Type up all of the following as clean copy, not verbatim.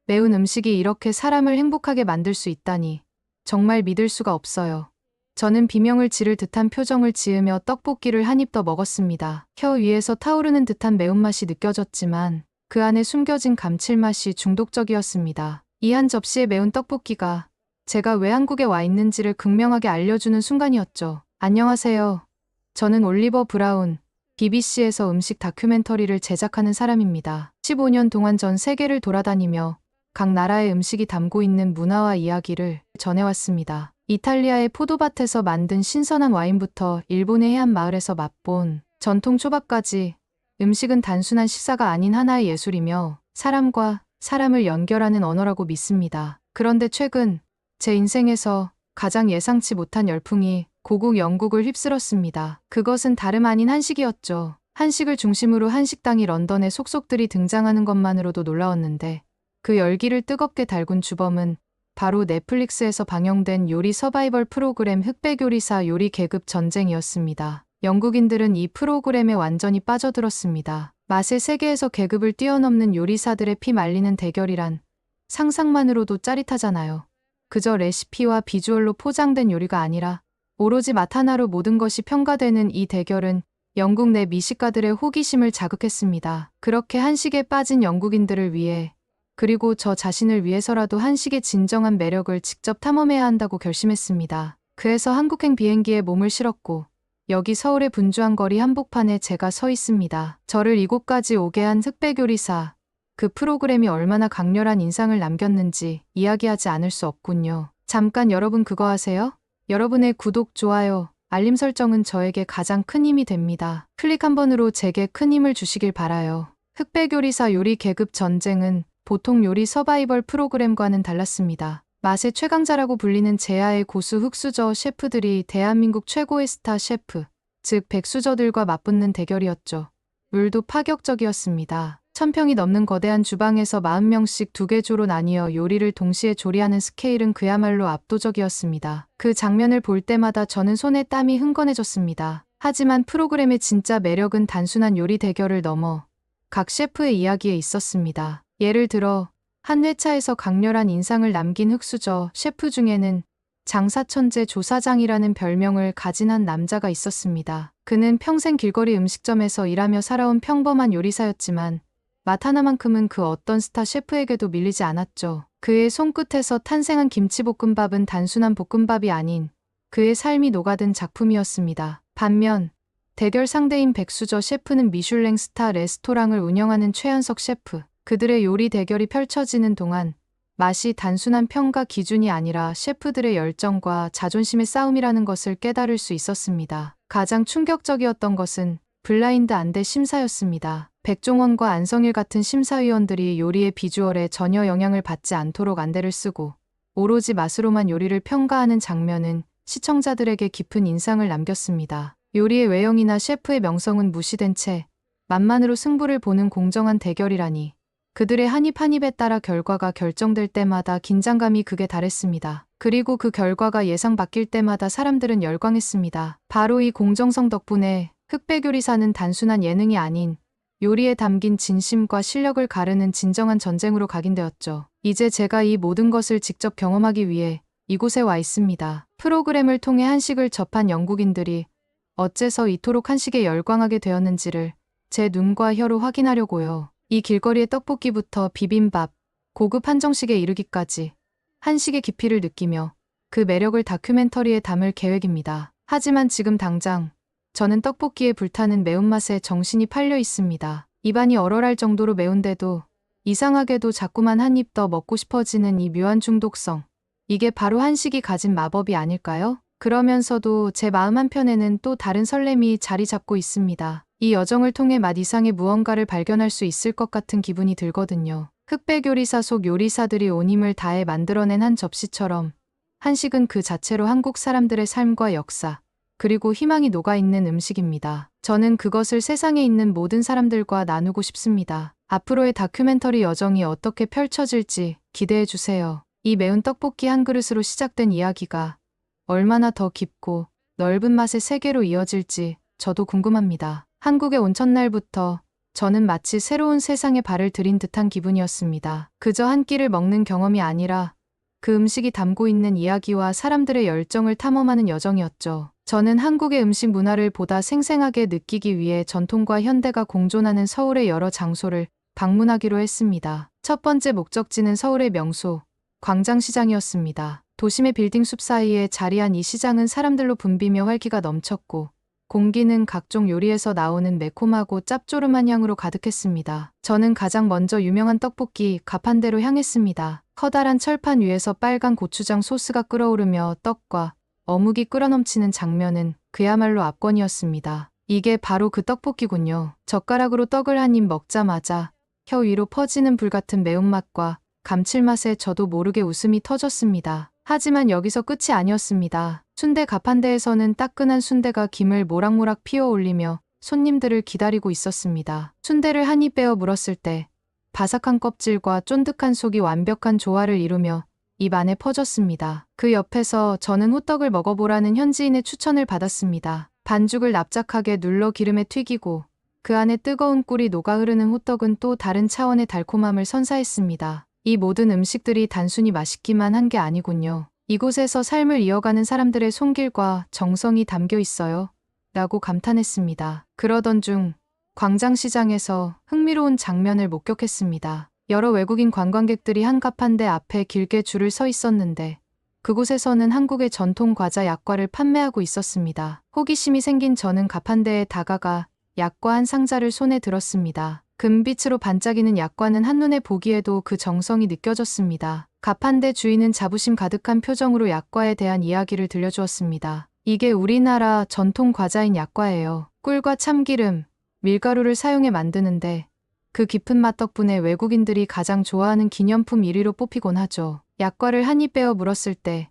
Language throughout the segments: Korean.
매운 음식이 이렇게 사람을 행복하게 만들 수 있다니 정말 믿을 수가 없어요. 저는 비명을 지를 듯한 표정을 지으며 떡볶이를 한 입 더 먹었습니다. 혀 위에서 타오르는 듯한 매운맛이 느껴졌지만 그 안에 숨겨진 감칠맛이 중독적이었습니다. 이 한 접시의 매운 떡볶이가 제가 왜 한국에 와 있는지를 극명하게 알려주는 순간이었죠. 안녕하세요. 저는 올리버 브라운, BBC에서 음식 다큐멘터리를 제작하는 사람입니다. 15년 동안 전 세계를 돌아다니며 각 나라의 음식이 담고 있는 문화와 이야기를 전해왔습니다. 이탈리아의 포도밭에서 만든 신선한 와인부터 일본의 해안 마을에서 맛본 전통 초밥까지 음식은 단순한 식사가 아닌 하나의 예술이며 사람과 사람을 연결하는 언어라고 믿습니다. 그런데 최근 제 인생에서 가장 예상치 못한 열풍이 고국 영국을 휩쓸었습니다. 그것은 다름 아닌 한식이었죠. 한식을 중심으로 한식당이 런던에 속속들이 등장하는 것만으로도 놀라웠는데 그 열기를 뜨겁게 달군 주범은 바로 넷플릭스에서 방영된 요리 서바이벌 프로그램 흑백요리사 요리 계급 전쟁이었습니다. 영국인들은 이 프로그램에 완전히 빠져들었습니다. 맛의 세계에서 계급을 뛰어넘는 요리사들의 피 말리는 대결이란 상상만으로도 짜릿하잖아요. 그저 레시피와 비주얼로 포장된 요리가 아니라 오로지 맛 하나로 모든 것이 평가되는 이 대결은 영국 내 미식가들의 호기심을 자극했습니다. 그렇게 한식에 빠진 영국인들을 위해 그리고 저 자신을 위해서라도 한식의 진정한 매력을 직접 탐험해야 한다고 결심했습니다. 그래서 한국행 비행기에 몸을 실었고 여기 서울의 분주한 거리 한복판에 제가 서 있습니다. 저를 이곳까지 오게 한 흑백요리사, 그 프로그램이 얼마나 강렬한 인상을 남겼는지 이야기하지 않을 수 없군요. 잠깐 여러분 그거 아세요? 여러분의 구독, 좋아요, 알림 설정은 저에게 가장 큰 힘이 됩니다. 클릭 한 번으로 제게 큰 힘을 주시길 바라요. 흑백요리사 요리 계급 전쟁은 보통 요리 서바이벌 프로그램과는 달랐습니다. 맛의 최강자라고 불리는 제야의 고수 흑수저 셰프들이 대한민국 최고의 스타 셰프, 즉 백수저들과 맞붙는 대결이었죠. 룰도 파격적이었습니다. 1000평이 넘는 거대한 주방에서 40명씩 두 개 조로 나뉘어 요리를 동시에 조리하는 스케일은 그야말로 압도적이었습니다. 그 장면을 볼 때마다 저는 손에 땀이 흥건해졌습니다. 하지만 프로그램의 진짜 매력은 단순한 요리 대결을 넘어 각 셰프의 이야기에 있었습니다. 예를 들어 한 회차에서 강렬한 인상을 남긴 흑수저 셰프 중에는 장사천재 조사장이라는 별명을 가진 한 남자가 있었습니다. 그는 평생 길거리 음식점에서 일하며 살아온 평범한 요리사였지만 맛 하나만큼은 그 어떤 스타 셰프에게도 밀리지 않았죠. 그의 손끝에서 탄생한 김치볶음밥은 단순한 볶음밥이 아닌 그의 삶이 녹아든 작품이었습니다. 반면 대결 상대인 백수저 셰프는 미슐랭 스타 레스토랑을 운영하는 최연석 셰프. 그들의 요리 대결이 펼쳐지는 동안 맛이 단순한 평가 기준이 아니라 셰프들의 열정과 자존심의 싸움이라는 것을 깨달을 수 있었습니다. 가장 충격적이었던 것은 블라인드 안대 심사였습니다. 백종원과 안성일 같은 심사위원들이 요리의 비주얼에 전혀 영향을 받지 않도록 안대를 쓰고 오로지 맛으로만 요리를 평가하는 장면은 시청자들에게 깊은 인상을 남겼습니다. 요리의 외형이나 셰프의 명성은 무시된 채 맛만으로 승부를 보는 공정한 대결이라니. 그들의 한 입 한 입에 따라 결과가 결정될 때마다 긴장감이 극에 달했습니다. 그리고 그 결과가 예상 바뀔 때마다 사람들은 열광했습니다. 바로 이 공정성 덕분에 흑백요리사는 단순한 예능이 아닌 요리에 담긴 진심과 실력을 가르는 진정한 전쟁으로 각인되었죠. 이제 제가 이 모든 것을 직접 경험하기 위해 이곳에 와 있습니다. 프로그램을 통해 한식을 접한 영국인들이 어째서 이토록 한식에 열광하게 되었는지를 제 눈과 혀로 확인하려고요. 이 길거리의 떡볶이부터 비빔밥, 고급 한정식에 이르기까지 한식의 깊이를 느끼며 그 매력을 다큐멘터리에 담을 계획입니다. 하지만 지금 당장 저는 떡볶이에 불타는 매운맛에 정신이 팔려 있습니다. 입안이 얼얼할 정도로 매운데도 이상하게도 자꾸만 한 입 더 먹고 싶어지는 이 묘한 중독성. 이게 바로 한식이 가진 마법이 아닐까요? 그러면서도 제 마음 한편에는 또 다른 설렘이 자리 잡고 있습니다. 이 여정을 통해 맛 이상의 무언가를 발견할 수 있을 것 같은 기분이 들거든요. 흑백요리사 속 요리사들이 온 힘을 다해 만들어낸 한 접시처럼 한식은 그 자체로 한국 사람들의 삶과 역사, 그리고 희망이 녹아있는 음식입니다. 저는 그것을 세상에 있는 모든 사람들과 나누고 싶습니다. 앞으로의 다큐멘터리 여정이 어떻게 펼쳐질지 기대해주세요. 이 매운 떡볶이 한 그릇으로 시작된 이야기가 얼마나 더 깊고 넓은 맛의 세계로 이어질지 저도 궁금합니다. 한국에 온 첫날부터 저는 마치 새로운 세상에 발을 들인 듯한 기분이었습니다. 그저 한 끼를 먹는 경험이 아니라 그 음식이 담고 있는 이야기와 사람들의 열정을 탐험하는 여정이었죠. 저는 한국의 음식 문화를 보다 생생하게 느끼기 위해 전통과 현대가 공존하는 서울의 여러 장소를 방문하기로 했습니다. 첫 번째 목적지는 서울의 명소, 광장시장이었습니다. 도심의 빌딩 숲 사이에 자리한 이 시장은 사람들로 붐비며 활기가 넘쳤고 공기는 각종 요리에서 나오는 매콤하고 짭조름한 향으로 가득했습니다. 저는 가장 먼저 유명한 떡볶이 가판대로 향했습니다. 커다란 철판 위에서 빨간 고추장 소스가 끓어오르며 떡과 어묵이 끓어넘치는 장면은 그야말로 압권이었습니다. 이게 바로 그 떡볶이군요. 젓가락으로 떡을 한 입 먹자마자 혀 위로 퍼지는 불같은 매운맛과 감칠맛에 저도 모르게 웃음이 터졌습니다. 하지만 여기서 끝이 아니었습니다. 순대 가판대에서는 따끈한 순대가 김을 모락모락 피어 올리며 손님들을 기다리고 있었습니다. 순대를 한 입 베어 물었을 때 바삭한 껍질과 쫀득한 속이 완벽한 조화를 이루며 입 안에 퍼졌습니다. 그 옆에서 저는 호떡을 먹어보라는 현지인의 추천을 받았습니다. 반죽을 납작하게 눌러 기름에 튀기고 그 안에 뜨거운 꿀이 녹아 흐르는 호떡은 또 다른 차원의 달콤함을 선사했습니다. 이 모든 음식들이 단순히 맛있기만 한 게 아니군요. 이곳에서 삶을 이어가는 사람들의 손길과 정성이 담겨 있어요. 라고 감탄했습니다. 그러던 중 광장시장에서 흥미로운 장면을 목격했습니다. 여러 외국인 관광객들이 한 가판대 앞에 길게 줄을 서 있었는데 그곳에서는 한국의 전통 과자 약과를 판매하고 있었습니다. 호기심이 생긴 저는 가판대에 다가가 약과 한 상자를 손에 들었습니다. 금빛으로 반짝이는 약과는 한눈에 보기에도 그 정성이 느껴졌습니다. 가판대 주인은 자부심 가득한 표정으로 약과에 대한 이야기를 들려주었습니다. 이게 우리나라 전통 과자인 약과예요. 꿀과 참기름, 밀가루를 사용해 만드는데 그 깊은 맛 덕분에 외국인들이 가장 좋아하는 기념품 1위로 뽑히곤 하죠. 약과를 한 입 베어 물었을 때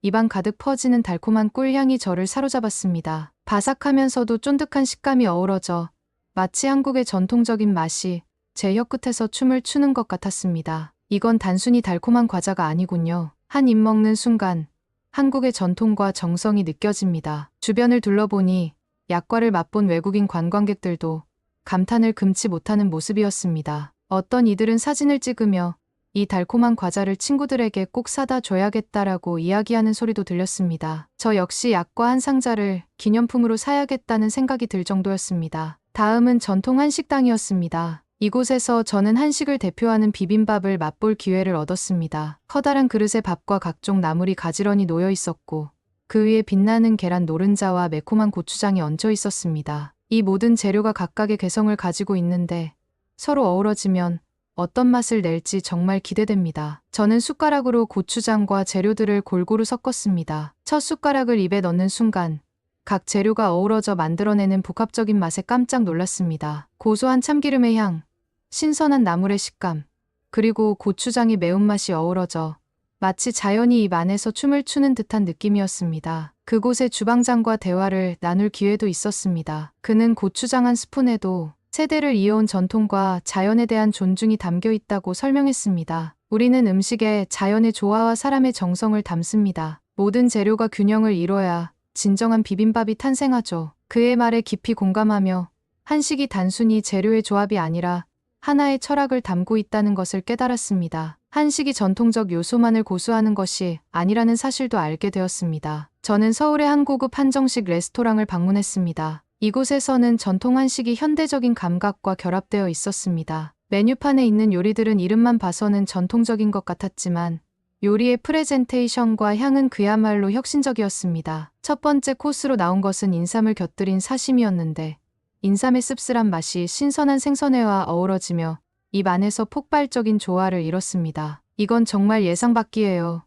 입안 가득 퍼지는 달콤한 꿀향이 저를 사로잡았습니다. 바삭하면서도 쫀득한 식감이 어우러져 마치 한국의 전통적인 맛이 제 혀끝에서 춤을 추는 것 같았습니다. 이건 단순히 달콤한 과자가 아니군요. 한 입 먹는 순간 한국의 전통과 정성이 느껴집니다. 주변을 둘러보니 약과를 맛본 외국인 관광객들도 감탄을 금치 못하는 모습이었습니다. 어떤 이들은 사진을 찍으며 이 달콤한 과자를 친구들에게 꼭 사다 줘야겠다라고 이야기하는 소리도 들렸습니다. 저 역시 약과 한 상자를 기념품으로 사야겠다는 생각이 들 정도였습니다. 다음은 전통 한식당이었습니다. 이곳에서 저는 한식을 대표하는 비빔밥을 맛볼 기회를 얻었습니다. 커다란 그릇에 밥과 각종 나물이 가지런히 놓여 있었고 그 위에 빛나는 계란 노른자와 매콤한 고추장이 얹혀 있었습니다. 이 모든 재료가 각각의 개성을 가지고 있는데 서로 어우러지면 어떤 맛을 낼지 정말 기대됩니다. 저는 숟가락으로 고추장과 재료들을 골고루 섞었습니다. 첫 숟가락을 입에 넣는 순간 각 재료가 어우러져 만들어내는 복합적인 맛에 깜짝 놀랐습니다. 고소한 참기름의 향, 신선한 나물의 식감, 그리고 고추장의 매운맛이 어우러져 마치 자연이 입 안에서 춤을 추는 듯한 느낌이었습니다. 그곳의 주방장과 대화를 나눌 기회도 있었습니다. 그는 고추장 한 스푼에도 세대를 이어온 전통과 자연에 대한 존중이 담겨 있다고 설명했습니다. 우리는 음식에 자연의 조화와 사람의 정성을 담습니다. 모든 재료가 균형을 이뤄야 진정한 비빔밥이 탄생하죠. 그의 말에 깊이 공감하며 한식이 단순히 재료의 조합이 아니라 하나의 철학을 담고 있다는 것을 깨달았습니다. 한식이 전통적 요소만을 고수하는 것이 아니라는 사실도 알게 되었습니다. 저는 서울의 한 고급 한정식 레스토랑을 방문했습니다. 이곳에서는 전통 한식이 현대적인 감각과 결합되어 있었습니다. 메뉴판에 있는 요리들은 이름만 봐서는 전통적인 것 같았지만 요리의 프레젠테이션과 향은 그야말로 혁신적이었습니다. 첫 번째 코스로 나온 것은 인삼을 곁들인 사심이었는데 인삼의 씁쓸한 맛이 신선한 생선회와 어우러지며 입 안에서 폭발적인 조화를 이뤘습니다. 이건 정말 예상 밖이에요.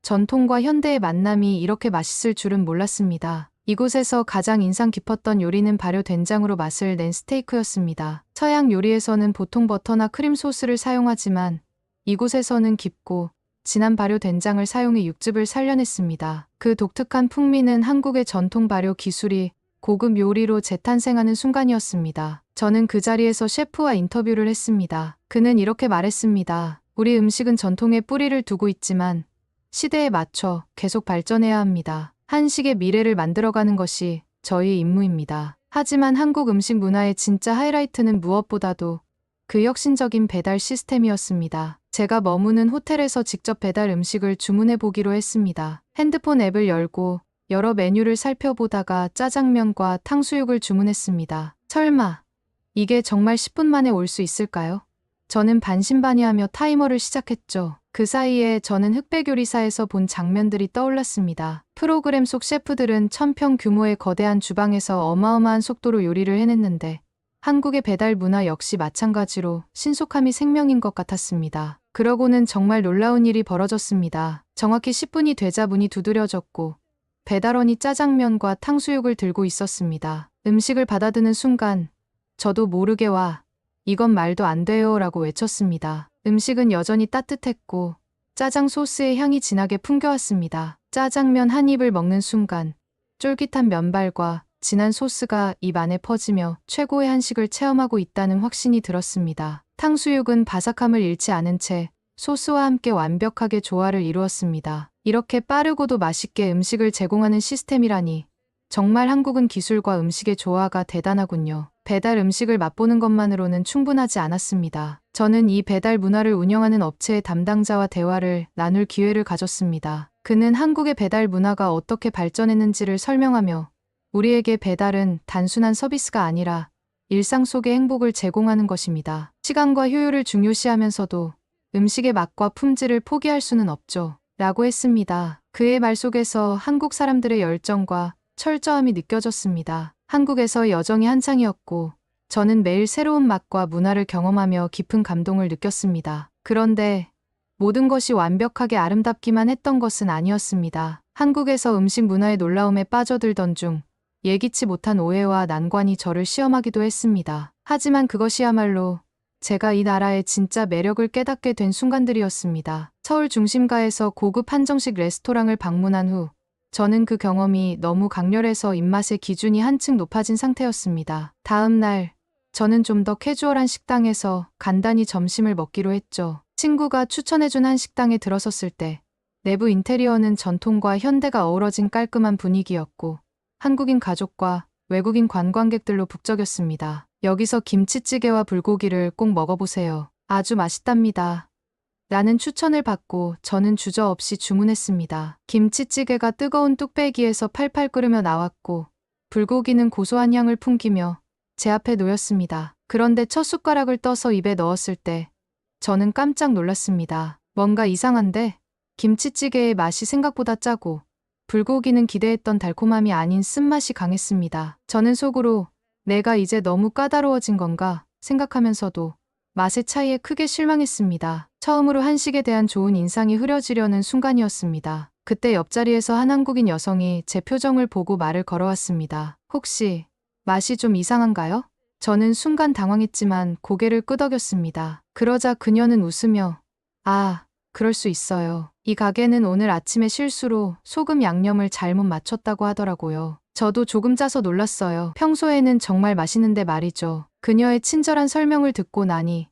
전통과 현대의 만남이 이렇게 맛있을 줄은 몰랐습니다. 이곳에서 가장 인상 깊었던 요리는 발효 된장으로 맛을 낸 스테이크였습니다. 서양 요리에서는 보통 버터나 크림 소스를 사용하지만 이곳에서는 깊고 진한 발효 된장을 사용해 육즙을 살려냈습니다. 그 독특한 풍미는 한국의 전통 발효 기술이 고급 요리로 재탄생하는 순간이었습니다. 저는 그 자리에서 셰프와 인터뷰를 했습니다. 그는 이렇게 말했습니다. 우리 음식은 전통에 뿌리를 두고 있지만 시대에 맞춰 계속 발전해야 합니다. 한식의 미래를 만들어가는 것이 저희의 임무입니다. 하지만 한국 음식 문화의 진짜 하이라이트는 무엇보다도 그 혁신적인 배달 시스템이었습니다. 제가 머무는 호텔에서 직접 배달 음식을 주문해 보기로 했습니다. 핸드폰 앱을 열고 여러 메뉴를 살펴보다가 짜장면과 탕수육을 주문했습니다. 설마 이게 정말 10분 만에 올 수 있을까요? 저는 반신반의하며 타이머를 시작했죠. 그 사이에 저는 흑백 요리사에서 본 장면들이 떠올랐습니다. 프로그램 속 셰프들은 1000평 규모의 거대한 주방에서 어마어마한 속도로 요리를 해냈는데 한국의 배달 문화 역시 마찬가지로 신속함이 생명인 것 같았습니다. 그러고는 정말 놀라운 일이 벌어졌습니다. 정확히 10분이 되자 문이 두드려졌고 배달원이 짜장면과 탕수육을 들고 있었습니다. 음식을 받아드는 순간 저도 모르게 와, 이건 말도 안 돼요 라고 외쳤습니다. 음식은 여전히 따뜻했고 짜장 소스의 향이 진하게 풍겨왔습니다. 짜장면 한 입을 먹는 순간 쫄깃한 면발과 진한 소스가 입 안에 퍼지며 최고의 한식을 체험하고 있다는 확신이 들었습니다. 탕수육은 바삭함을 잃지 않은 채 소스와 함께 완벽하게 조화를 이루었습니다. 이렇게 빠르고도 맛있게 음식을 제공하는 시스템이라니 정말 한국은 기술과 음식의 조화가 대단하군요. 배달 음식을 맛보는 것만으로는 충분하지 않았습니다. 저는 이 배달 문화를 운영하는 업체의 담당자와 대화를 나눌 기회를 가졌습니다. 그는 한국의 배달 문화가 어떻게 발전했는지를 설명하며 우리에게 배달은 단순한 서비스가 아니라 일상 속의 행복을 제공하는 것입니다. 시간과 효율을 중요시하면서도 음식의 맛과 품질을 포기할 수는 없죠. 라고 했습니다. 그의 말 속에서 한국 사람들의 열정과 철저함이 느껴졌습니다. 한국에서 여정이 한창이었고 저는 매일 새로운 맛과 문화를 경험하며 깊은 감동을 느꼈습니다. 그런데 모든 것이 완벽하게 아름답기만 했던 것은 아니었습니다. 한국에서 음식 문화의 놀라움에 빠져들던 중 예기치 못한 오해와 난관이 저를 시험하기도 했습니다. 하지만 그것이야말로 제가 이 나라의 진짜 매력을 깨닫게 된 순간들이었습니다. 서울 중심가에서 고급 한정식 레스토랑을 방문한 후 저는 그 경험이 너무 강렬해서 입맛의 기준이 한층 높아진 상태였습니다. 다음 날 저는 좀 더 캐주얼한 식당에서 간단히 점심을 먹기로 했죠. 친구가 추천해준 한 식당에 들어섰을 때 내부 인테리어는 전통과 현대가 어우러진 깔끔한 분위기였고 한국인 가족과 외국인 관광객들로 북적였습니다. 여기서 김치찌개와 불고기를 꼭 먹어보세요. 아주 맛있답니다. 라는 추천을 받고 저는 주저없이 주문했습니다. 김치찌개가 뜨거운 뚝배기에서 팔팔 끓으며 나왔고 불고기는 고소한 향을 풍기며 제 앞에 놓였습니다. 그런데 첫 숟가락을 떠서 입에 넣었을 때 저는 깜짝 놀랐습니다. 뭔가 이상한데 김치찌개의 맛이 생각보다 짜고 불고기는 기대했던 달콤함이 아닌 쓴맛이 강했습니다. 저는 속으로 내가 이제 너무 까다로워진 건가 생각하면서도 맛의 차이에 크게 실망했습니다. 처음으로 한식에 대한 좋은 인상이 흐려지려는 순간이었습니다. 그때 옆자리에서 한 한국인 여성이 제 표정을 보고 말을 걸어왔습니다. 혹시 맛이 좀 이상한가요? 저는 순간 당황했지만 고개를 끄덕였습니다. 그러자 그녀는 웃으며 아, 그럴 수 있어요. 이 가게는 오늘 아침에 실수로 소금 양념을 잘못 맞췄다고 하더라고요. 저도 조금 짜서 놀랐어요. 평소에는 정말 맛있는데 말이죠. 그녀의 친절한 설명을 듣고 나니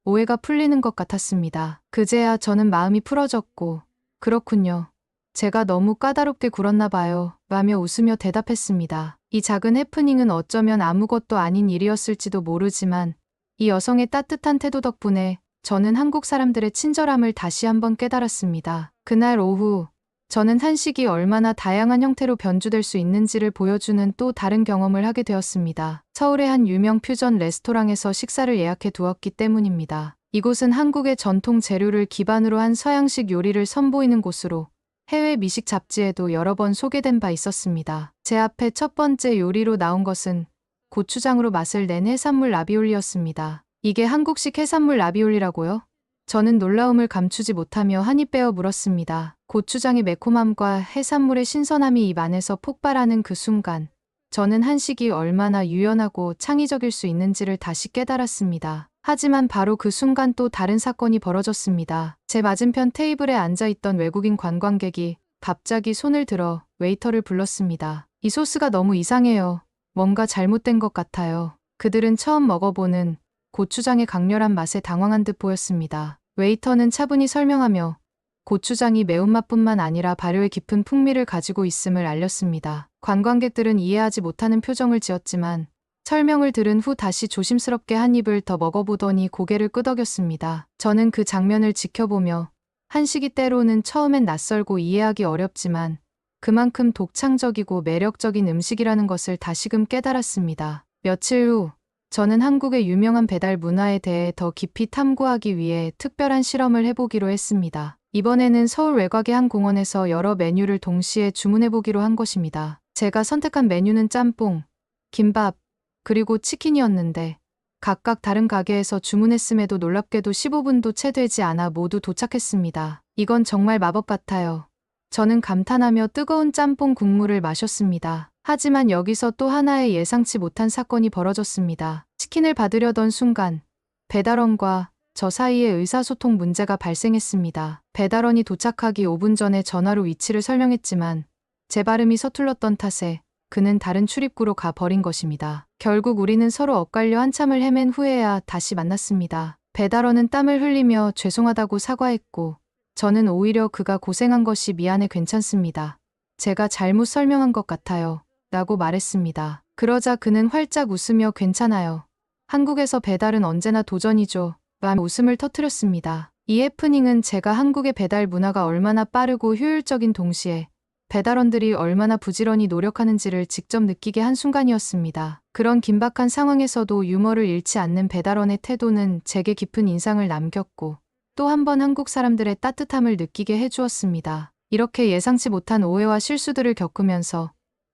오해가 풀리는 것 같았습니다. 그제야 저는 마음이 풀어졌고 그렇군요. 제가 너무 까다롭게 굴었나 봐요. 라며 웃으며 대답했습니다. 이 작은 해프닝은 어쩌면 아무것도 아닌 일이었을지도 모르지만 이 여성의 따뜻한 태도 덕분에 저는 한국 사람들의 친절함을 다시 한번 깨달았습니다. 그날 오후 저는 한식이 얼마나 다양한 형태로 변주될 수 있는지를 보여주는 또 다른 경험을 하게 되었습니다. 서울의 한 유명 퓨전 레스토랑에서 식사를 예약해 두었기 때문입니다. 이곳은 한국의 전통 재료를 기반으로 한 서양식 요리를 선보이는 곳으로 해외 미식 잡지에도 여러 번 소개된 바 있었습니다. 제 앞에 첫 번째 요리로 나온 것은 고추장으로 맛을 낸 해산물 라비올리였습니다. 이게 한국식 해산물 라비올리라고요? 저는 놀라움을 감추지 못하며 한입 베어 물었습니다. 고추장의 매콤함과 해산물의 신선함이 입 안에서 폭발하는 그 순간 저는 한식이 얼마나 유연하고 창의적일 수 있는지를 다시 깨달았습니다. 하지만 바로 그 순간 또 다른 사건이 벌어졌습니다. 제 맞은편 테이블에 앉아있던 외국인 관광객이 갑자기 손을 들어 웨이터를 불렀습니다. 이 소스가 너무 이상해요. 뭔가 잘못된 것 같아요. 그들은 처음 먹어보는 고추장의 강렬한 맛에 당황한 듯 보였습니다. 웨이터는 차분히 설명하며 고추장이 매운맛뿐만 아니라 발효의 깊은 풍미를 가지고 있음을 알렸습니다. 관광객들은 이해하지 못하는 표정을 지었지만 설명을 들은 후 다시 조심스럽게 한 입을 더 먹어보더니 고개를 끄덕였습니다. 저는 그 장면을 지켜보며 한식이 때로는 처음엔 낯설고 이해하기 어렵지만 그만큼 독창적이고 매력적인 음식이라는 것을 다시금 깨달았습니다. 며칠 후 저는 한국의 유명한 배달 문화에 대해 더 깊이 탐구하기 위해 특별한 실험을 해보기로 했습니다. 이번에는 서울 외곽의 한 공원에서 여러 메뉴를 동시에 주문해보기로 한 것입니다. 제가 선택한 메뉴는 짬뽕, 김밥, 그리고 치킨이었는데 각각 다른 가게에서 주문했음에도 놀랍게도 15분도 채 되지 않아 모두 도착했습니다. 이건 정말 마법 같아요. 저는 감탄하며 뜨거운 짬뽕 국물을 마셨습니다. 하지만 여기서 또 하나의 예상치 못한 사건이 벌어졌습니다. 치킨을 받으려던 순간 배달원과 저 사이에 의사소통 문제가 발생했습니다. 배달원이 도착하기 5분 전에 전화로 위치를 설명했지만 제 발음이 서툴렀던 탓에 그는 다른 출입구로 가 버린 것입니다. 결국 우리는 서로 엇갈려 한참을 헤맨 후에야 다시 만났습니다. 배달원은 땀을 흘리며 죄송하다고 사과했고 저는 오히려 그가 고생한 것이 미안해 괜찮습니다. 제가 잘못 설명한 것 같아요. 라고 말했습니다. 그러자 그는 활짝 웃으며 괜찮아요. 한국에서 배달은 언제나 도전이죠. 라며 웃음을 터뜨렸습니다. 이 해프닝은 제가 한국의 배달 문화가 얼마나 빠르고 효율적인 동시에 배달원들이 얼마나 부지런히 노력하는지를 직접 느끼게 한 순간이었습니다. 그런 긴박한 상황에서도 유머를 잃지 않는 배달원의 태도는 제게 깊은 인상을 남겼고 또 한 번 한국 사람들의 따뜻함을 느끼게 해주었습니다. 이렇게 예상치 못한 오해와 실수들을 겪으면서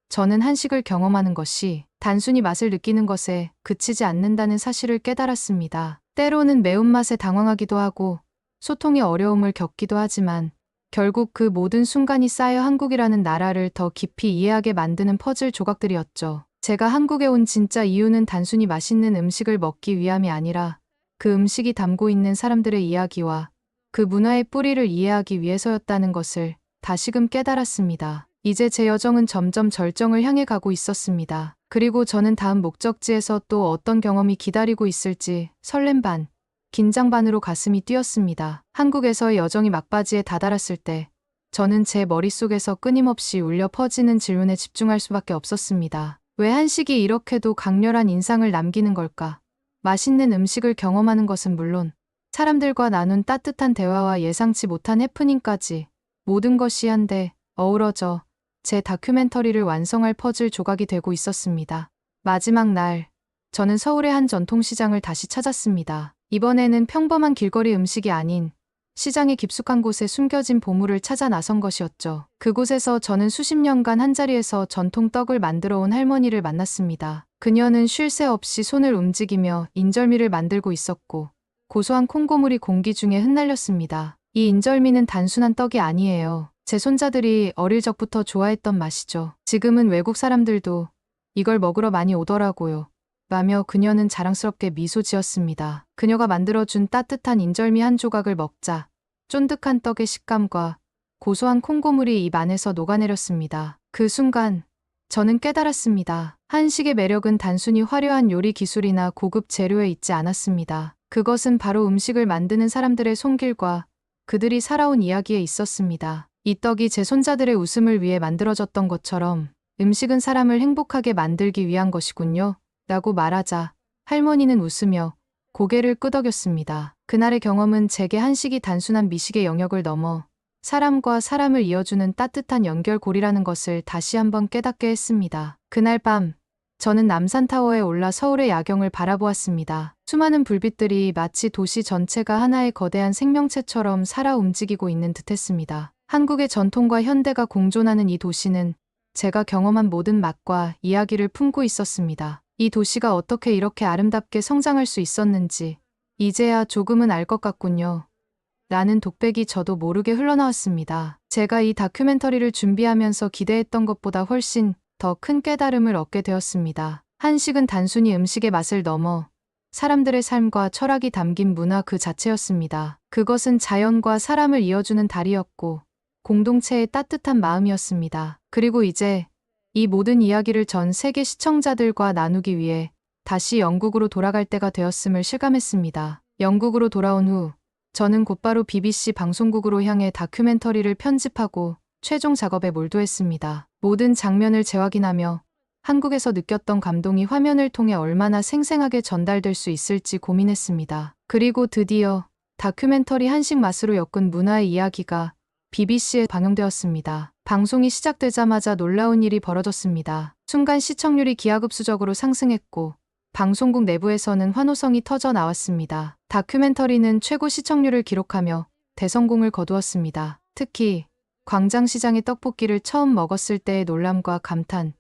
저는 한식을 경험하는 것이 단순히 맛을 느끼는 것에 그치지 않는다는 사실을 깨달았습니다. 때로는 매운맛에 당황하기도 하고 소통의 어려움을 겪기도 하지만 결국 그 모든 순간이 쌓여 한국이라는 나라를 더 깊이 이해하게 만드는 퍼즐 조각들이었죠. 제가 한국에 온 진짜 이유는 단순히 맛있는 음식을 먹기 위함이 아니라 그 음식이 담고 있는 사람들의 이야기와 그 문화의 뿌리를 이해하기 위해서였다는 것을 다시금 깨달았습니다. 이제 제 여정은 점점 절정을 향해 가고 있었습니다. 그리고 저는 다음 목적지에서 또 어떤 경험이 기다리고 있을지 설렘 반, 긴장 반으로 가슴이 뛰었습니다. 한국에서의 여정이 막바지에 다다랐을 때 저는 제 머릿속에서 끊임없이 울려 퍼지는 질문에 집중할 수밖에 없었습니다. 왜 한식이 이렇게도 강렬한 인상을 남기는 걸까? 맛있는 음식을 경험하는 것은 물론 사람들과 나눈 따뜻한 대화와 예상치 못한 해프닝까지 모든 것이 한데 어우러져 제 다큐멘터리를 완성할 퍼즐 조각이 되고 있었습니다. 마지막 날, 저는 서울의 한 전통시장을 다시 찾았습니다. 이번에는 평범한 길거리 음식이 아닌 시장의 깊숙한 곳에 숨겨진 보물을 찾아 나선 것이었죠. 그곳에서 저는 수십 년간 한자리에서 전통 떡을 만들어 온 할머니를 만났습니다. 그녀는 쉴 새 없이 손을 움직이며 인절미를 만들고 있었고 고소한 콩고물이 공기 중에 흩날렸습니다. 이 인절미는 단순한 떡이 아니에요. 제 손자들이 어릴 적부터 좋아했던 맛이죠. 지금은 외국 사람들도 이걸 먹으러 많이 오더라고요. 라며 그녀는 자랑스럽게 미소 지었습니다. 그녀가 만들어준 따뜻한 인절미 한 조각을 먹자 쫀득한 떡의 식감과 고소한 콩고물이 입 안에서 녹아내렸습니다. 그 순간 저는 깨달았습니다. 한식의 매력은 단순히 화려한 요리 기술이나 고급 재료에 있지 않았습니다. 그것은 바로 음식을 만드는 사람들의 손길과 그들이 살아온 이야기에 있었습니다. 이 떡이 제 손자들의 웃음을 위해 만들어졌던 것처럼 음식은 사람을 행복하게 만들기 위한 것이군요. 라고 말하자 할머니는 웃으며 고개를 끄덕였습니다. 그날의 경험은 제게 한식이 단순한 미식의 영역을 넘어 사람과 사람을 이어주는 따뜻한 연결고리라는 것을 다시 한번 깨닫게 했습니다. 그날 밤, 저는 남산타워에 올라 서울의 야경을 바라보았습니다. 수많은 불빛들이 마치 도시 전체가 하나의 거대한 생명체처럼 살아 움직이고 있는 듯했습니다. 한국의 전통과 현대가 공존하는 이 도시는 제가 경험한 모든 맛과 이야기를 품고 있었습니다. 이 도시가 어떻게 이렇게 아름답게 성장할 수 있었는지 이제야 조금은 알 것 같군요. 라는 독백이 저도 모르게 흘러나왔습니다. 제가 이 다큐멘터리를 준비하면서 기대했던 것보다 훨씬 더 큰 깨달음을 얻게 되었습니다. 한식은 단순히 음식의 맛을 넘어 사람들의 삶과 철학이 담긴 문화 그 자체였습니다. 그것은 자연과 사람을 이어주는 다리였고 공동체의 따뜻한 마음이었습니다. 그리고 이제 이 모든 이야기를 전 세계 시청자들과 나누기 위해 다시 영국으로 돌아갈 때가 되었음을 실감했습니다. 영국으로 돌아온 후 저는 곧바로 BBC 방송국으로 향해 다큐멘터리를 편집하고 최종 작업에 몰두했습니다. 모든 장면을 재확인하며 한국에서 느꼈던 감동이 화면을 통해 얼마나 생생하게 전달될 수 있을지 고민했습니다. 그리고 드디어 다큐멘터리 한식 맛으로 엮은 문화의 이야기가 BBC에 방영되었습니다. 방송이 시작되자마자 놀라운 일이 벌어졌습니다. 순간 시청률이 기하급수적으로 상승했고 방송국 내부에서는 환호성이 터져 나왔습니다. 다큐멘터리는 최고 시청률을 기록하며 대성공을 거두었습니다. 특히 광장시장의 떡볶이를 처음 먹었을 때의 놀람과 감탄,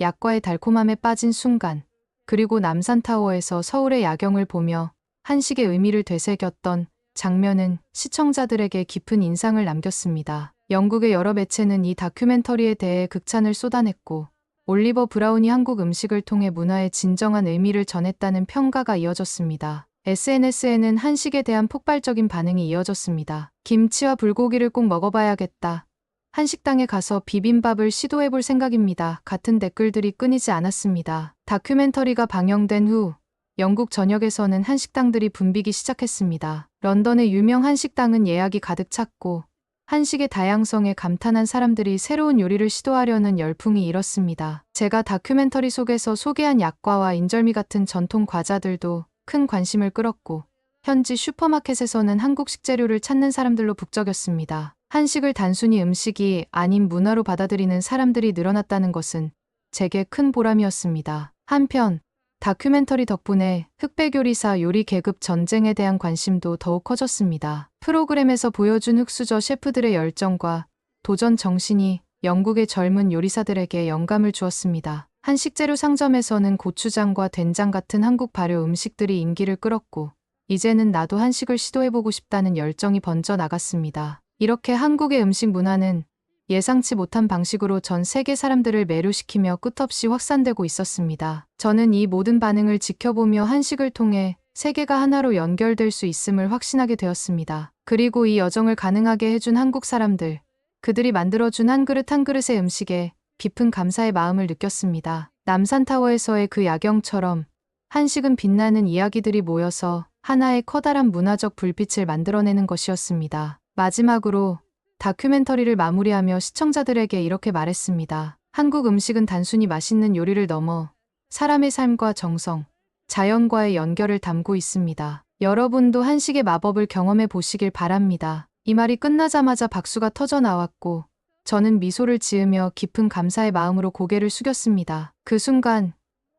약과의 달콤함에 빠진 순간, 그리고 남산타워에서 서울의 야경을 보며 한식의 의미를 되새겼던 장면은 시청자들에게 깊은 인상을 남겼습니다. 영국의 여러 매체는 이 다큐멘터리에 대해 극찬을 쏟아냈고 올리버 브라운이 한국 음식을 통해 문화의 진정한 의미를 전했다는 평가가 이어졌습니다. SNS에는 한식에 대한 폭발적인 반응이 이어졌습니다. 김치와 불고기를 꼭 먹어봐야겠다. 한식당에 가서 비빔밥을 시도해볼 생각입니다. 같은 댓글들이 끊이지 않았습니다. 다큐멘터리가 방영된 후 영국 전역에서는 한식당들이 붐비기 시작했습니다. 런던의 유명 한식당은 예약이 가득 찼고 한식의 다양성에 감탄한 사람들이 새로운 요리를 시도하려는 열풍이 일었습니다. 제가 다큐멘터리 속에서 소개한 약과와 인절미 같은 전통 과자들도 큰 관심을 끌었고 현지 슈퍼마켓에서는 한국식 재료를 찾는 사람들로 북적였습니다. 한식을 단순히 음식이 아닌 문화로 받아들이는 사람들이 늘어났다는 것은 제게 큰 보람이었습니다. 한편 다큐멘터리 덕분에 흑백 요리사 요리 계급 전쟁에 대한 관심도 더욱 커졌습니다. 프로그램에서 보여준 흑수저 셰프들의 열정과 도전 정신이 영국의 젊은 요리사들에게 영감을 주었습니다. 한식 재료 상점에서는 고추장과 된장 같은 한국 발효 음식들이 인기를 끌었고 이제는 나도 한식을 시도해보고 싶다는 열정이 번져 나갔습니다. 이렇게 한국의 음식 문화는 예상치 못한 방식으로 전 세계 사람들을 매료시키며 끝없이 확산되고 있었습니다. 저는 이 모든 반응을 지켜보며 한식을 통해 세계가 하나로 연결될 수 있음을 확신하게 되었습니다. 그리고 이 여정을 가능하게 해준 한국 사람들, 그들이 만들어준 한 그릇 한 그릇의 음식에 깊은 감사의 마음을 느꼈습니다. 남산타워에서의 그 야경처럼 한식은 빛나는 이야기들이 모여서 하나의 커다란 문화적 불빛을 만들어내는 것이었습니다. 마지막으로 다큐멘터리를 마무리하며 시청자들에게 이렇게 말했습니다. 한국 음식은 단순히 맛있는 요리를 넘어 사람의 삶과 정성, 자연과의 연결을 담고 있습니다. 여러분도 한식의 마법을 경험해 보시길 바랍니다. 이 말이 끝나자마자 박수가 터져 나왔고 저는 미소를 지으며 깊은 감사의 마음으로 고개를 숙였습니다. 그 순간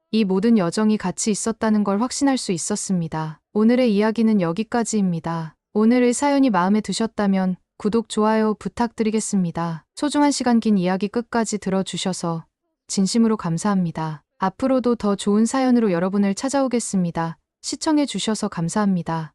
이 모든 여정이 가치 있었다는 걸 확신할 수 있었습니다. 오늘의 이야기는 여기까지입니다. 오늘의 사연이 마음에 드셨다면 구독, 좋아요 부탁드리겠습니다. 소중한 시간 긴 이야기 끝까지 들어주셔서 진심으로 감사합니다. 앞으로도 더 좋은 사연으로 여러분을 찾아오겠습니다. 시청해 주셔서 감사합니다.